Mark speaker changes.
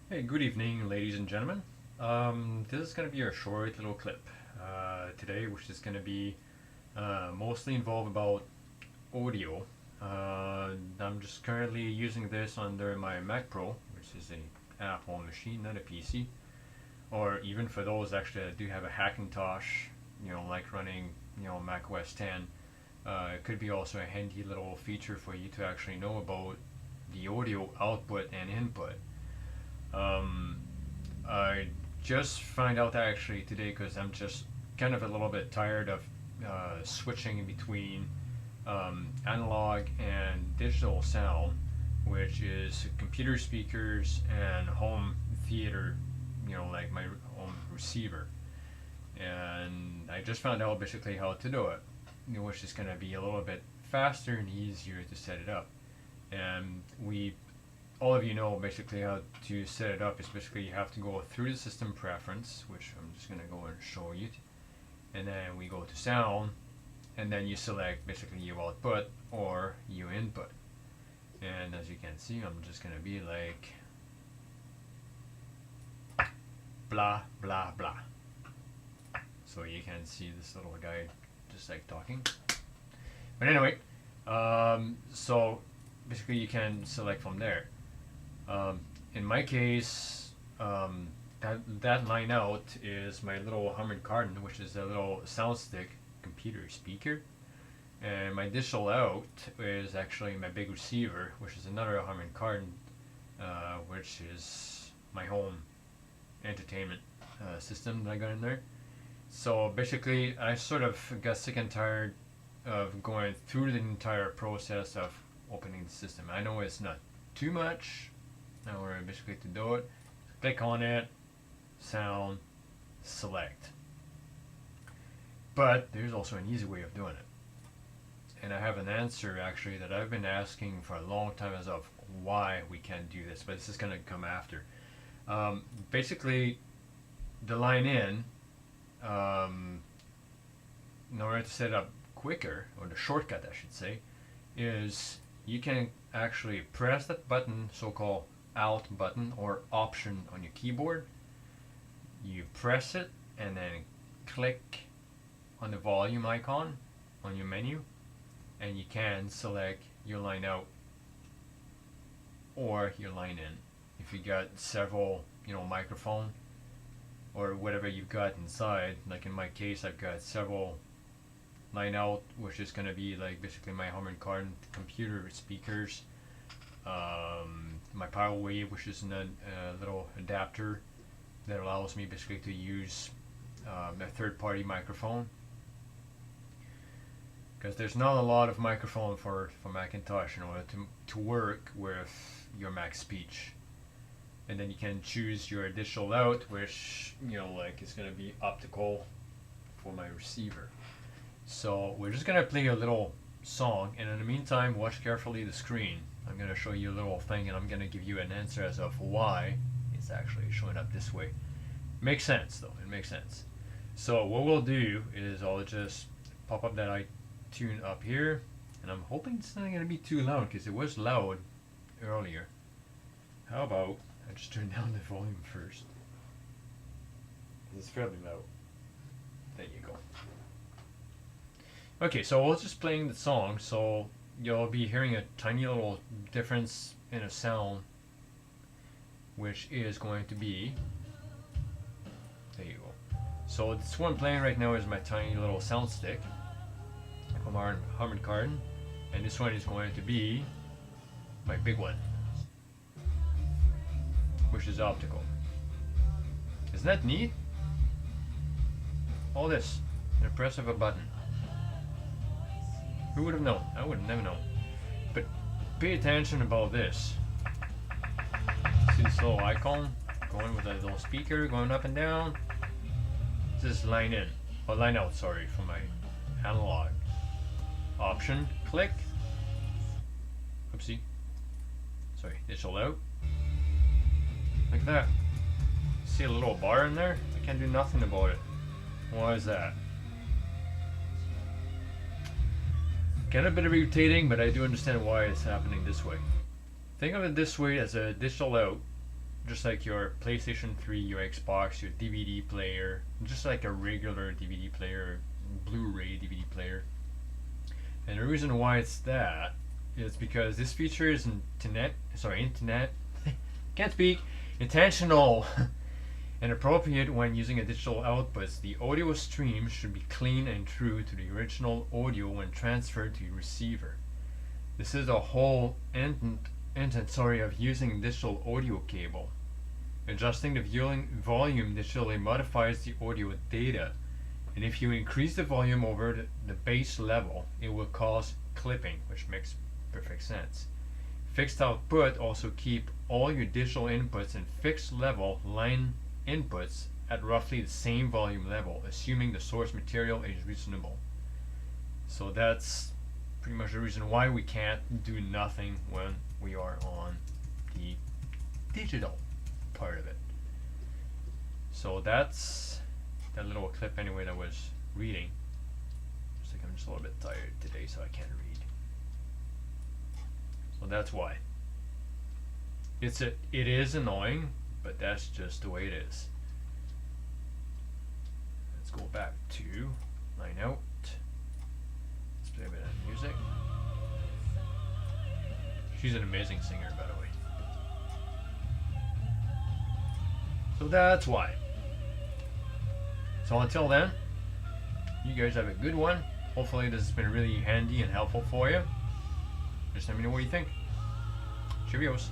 Speaker 1: Hey, good evening, ladies and gentlemen. This is going to be a short little clip today, which is going to be mostly involved about audio. I'm just currently using this under my Mac Pro, which is a Apple machine, not a PC. Or even for those actually that do have a Hackintosh, like running, Mac OS 10. It could be also a handy little feature for you to actually know about the audio output and input. Um, I just find out actually today because I'm just kind of a little bit tired of switching in between analog and digital sound, which is computer speakers and home theater, like my home receiver. And I just found out basically how to do it, which is going to be a little bit faster and easier to set it up. And all of you know basically how to set it up is basically you have to go through the system preference, which I'm just going to go and show you, and then we go to sound, and then you select basically your output or your input. And as you can see, I'm just going to be like blah blah blah, so you can see this little guy just like talking. But anyway, so basically you can select from there. In my case, that line out is my little Harman Kardon, which is a little sound stick computer speaker, and my digital out is actually my big receiver, which is another Harman Kardon, which is my home entertainment system that I got in there. So basically, I sort of got sick and tired of going through the entire process of opening the system. I know it's not too much. Now we're basically to do it. Click on it, sound, select. But there's also an easy way of doing it. And I have an answer actually that I've been asking for a long time as of why we can't do this, but this is going to come after. Basically, the line in, in order to set it up quicker, or the shortcut I should say, is you can actually press that button, so-called Alt button or Option on your keyboard. You press it and then click on the volume icon on your menu, and you can select your line out or your line in. If you got several, microphone or whatever you've got inside, like in my case, I've got several line out, which is going to be like basically my Harman Kardon computer speakers, my Power Wave, which is a little adapter that allows me basically to use a third-party microphone, because there's not a lot of microphone for Macintosh in order to work with your Mac Speech. And then you can choose your digital out, which like is going to be optical for my receiver. So we're just going to play a little song, and in the meantime, watch carefully the screen. I'm going to show you a little thing, and I'm going to give you an answer as of why it's actually showing up this way. Makes sense, though. It makes sense. So what we'll do is I'll just pop up that iTunes up here, and I'm hoping it's not going to be too loud, because it was loud earlier. How about I just turn down the volume first? It's fairly loud. There you go. Okay, so I was just playing the song, so you'll be hearing a tiny little difference in a sound, which is going to be, there you go. So this one playing right now is my tiny little sound stick from Harman Kardon, and this one is going to be my big one, which is optical. Isn't that neat? All this in a press of a button. Who would have known? I would have never known. But pay attention about this. See this little icon going with a little speaker going up and down? This is line in, or line out, sorry, for my analog. Option, click. Oopsie. Sorry, digital out. Like that. See a little bar in there? I can't do nothing about it. Why is that? Kind of a bit irritating, but I do understand why it's happening this way. Think of it this way as a digital out. just like your PlayStation 3, your Xbox, your DVD player, just like a regular DVD player, Blu-ray DVD player. And the reason why it's that is because this feature is can't speak, intentional and appropriate when using a digital outputs. The audio stream should be clean and true to the original audio when transferred to your receiver. This is the whole intent of using digital audio cable. Adjusting the volume digitally modifies the audio data, and if you increase the volume over the base level, it will cause clipping, which makes perfect sense. Fixed output also keep all your digital inputs in fixed level line inputs at roughly the same volume level, assuming the source material is reasonable. So that's pretty much the reason why we can't do nothing when we are on the digital part of it. So that's that little clip anyway that was reading. Looks like I'm just a little bit tired today, so I can't read. So that's why. It is annoying, but that's just the way it is. Let's go back to Line Out. Let's play a bit of music. She's an amazing singer, by the way. So that's why. So until then, you guys have a good one. Hopefully this has been really handy and helpful for you. Just let me know what you think. Cheerios.